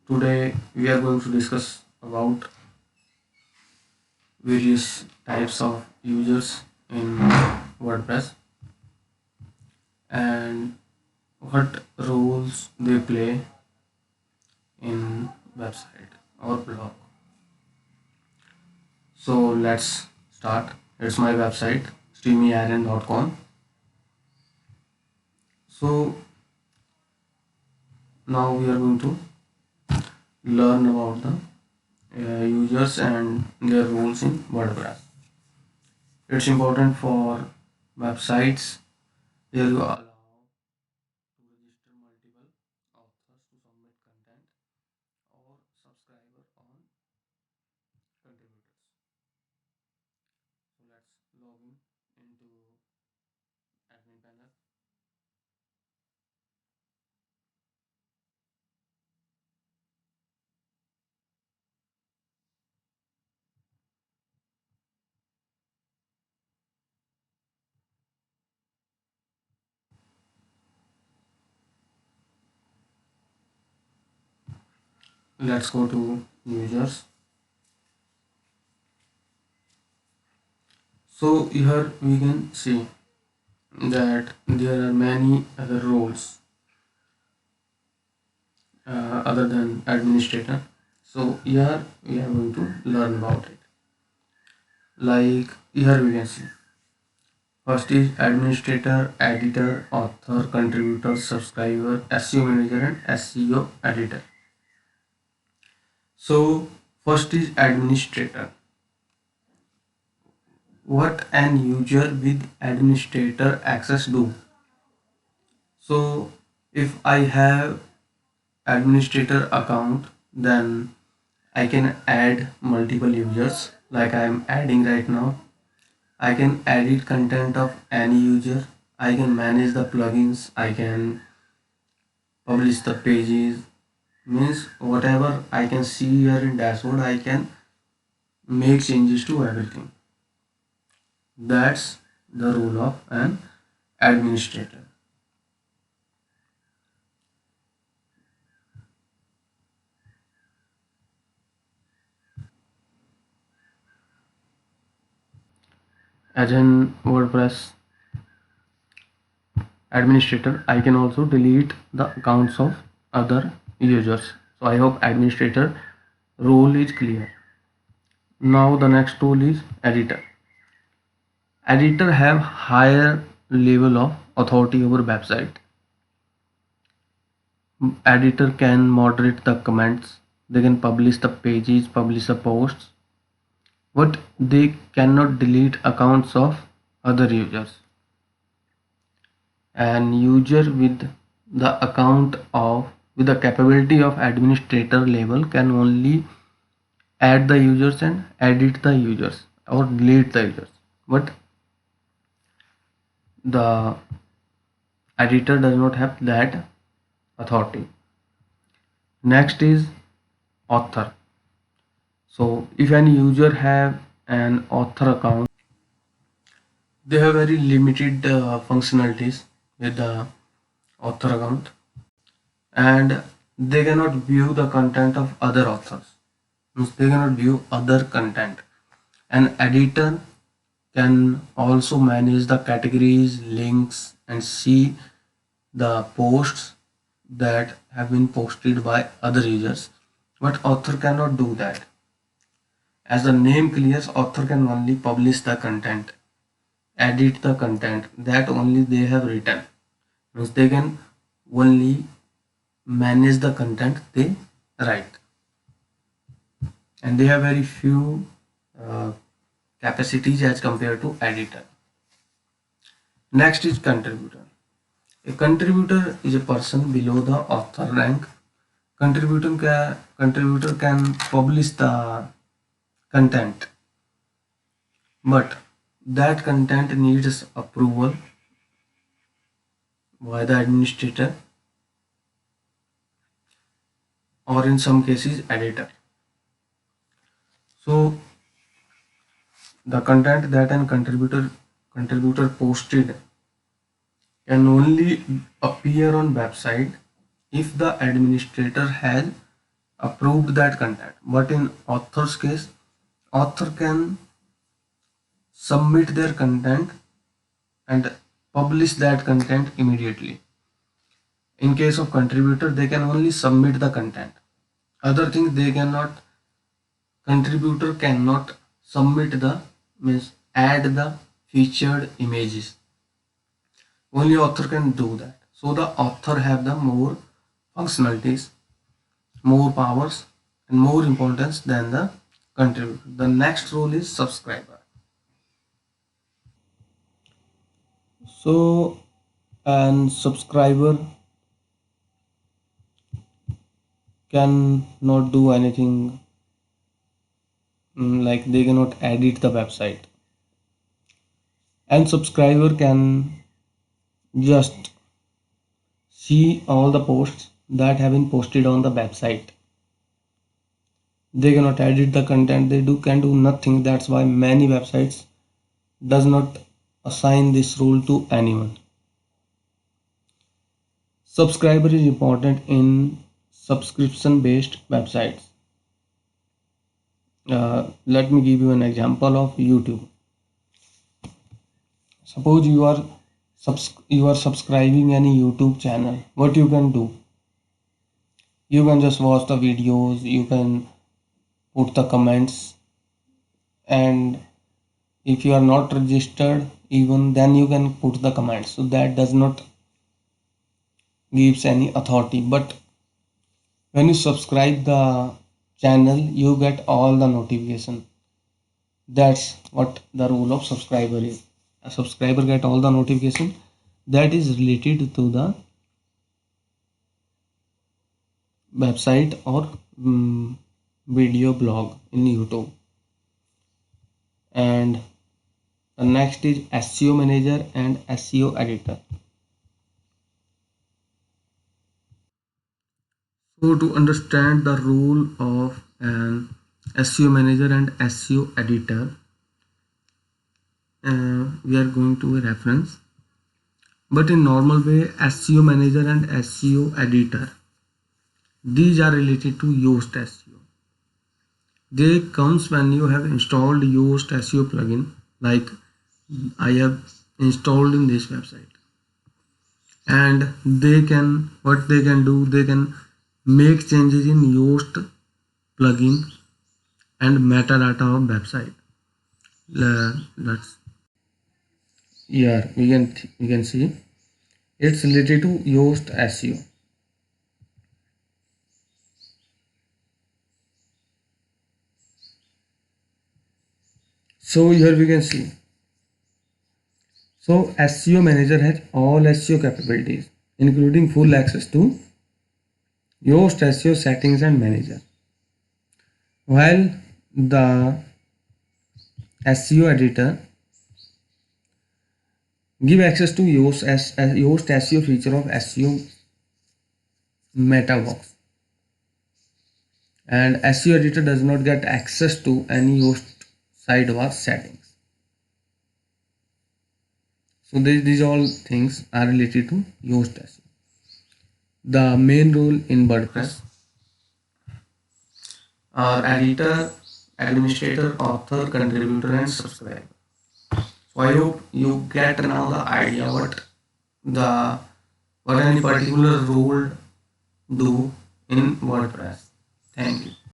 Today we are going to discuss about various types of users in WordPress and what roles they play in website or blog. So let's start. It's my website streamyiron.com. So now we are going to learn about the users and their roles in WordPress. It's important for websites. Here you allow to register multiple authors to submit content or subscriber on contributors. So let's log in into admin panel. Let's go to users. So here we can see that there are many other roles other than administrator. So here we are going to learn about it. Like here we can see first is administrator, editor, author, contributor, subscriber, SEO manager, and SEO editor. So first is administrator. What an user with administrator access do? So if I have administrator account, then I can add multiple users like I am adding right now. I can edit content of any user. I can manage the plugins. I can publish the pages. Means whatever I can see here in dashboard, I can make changes to everything. That's the role of an administrator. As an WordPress administrator, I can also delete the accounts of other users. So I hope administrator role is clear. Now the next tool is editor. Editor have higher level of authority over website. Editor can moderate the comments. They can publish the pages, publish the posts, but they cannot delete accounts of other users. An user with the account of with the capability of administrator level can only add the users and edit the users or delete the users, but the editor does not have that authority. Next is author. So if any user have an author account, they have very limited functionalities with the author account, and they cannot view the content of other authors. Means they cannot view other content. An editor can also manage the categories, links, and see the posts that have been posted by other users, but author cannot do that. As the name clears, author can only publish the content, edit the content that only they have written. Means they can only manage the content they write, and they have very few uh, capacities as compared to editor. Next is contributor. A contributor is a person below the author rank. Contributor can publish the content, but that content needs approval by the administrator or in some cases editor. So the content that an contributor posted can only appear on website if the administrator has approved that content. But in author's case, author can submit their content and publish that content immediately. In case of contributor, they can only submit the content. Other things they cannot. Contributor cannot submit the, means add the featured images. Only author can do that. So the author have the more functionalities, more powers, and more importance than the contributor. The next role is subscriber. So and subscriber can not do anything, like they cannot edit the website, and subscriber can just see all the posts that have been posted on the website. They cannot edit the content, they do can do nothing. That's why many websites does not assign this role to anyone. Subscriber is important in subscription based websites. Let me give you an example of YouTube. Suppose you are subscribing any YouTube channel. What you can do, you can just watch the videos, you can put the comments, and if you are not registered, even then you can put the comments. So that does not gives any authority. But when you subscribe the channel, you get all the notification. That's what the role of subscriber is. A subscriber get all the notification that is related to the website or video blog in YouTube. And the next is SEO manager and SEO editor. So to understand the role of an SEO manager and SEO editor, we are going to a reference. But in normal way, SEO manager and SEO editor, these are related to Yoast SEO. They comes when you have installed Yoast SEO plugin, like I have installed in this website, and they can, what they can do, they can make changes in Yoast plugin and metadata of website. Let's, yeah, we can see it's related to Yoast SEO. So here we can see. So SEO manager has all SEO capabilities, including full access to Yoast SEO settings and manager, while the SEO editor give access to Yoast SEO feature of SEO meta box, and SEO editor does not get access to any Yoast sidebar settings. So these all things are related to Yoast SEO. The main role in WordPress are editor, administrator, author, contributor, and subscriber. So I hope you get now the idea what any particular role do in WordPress. Thank you.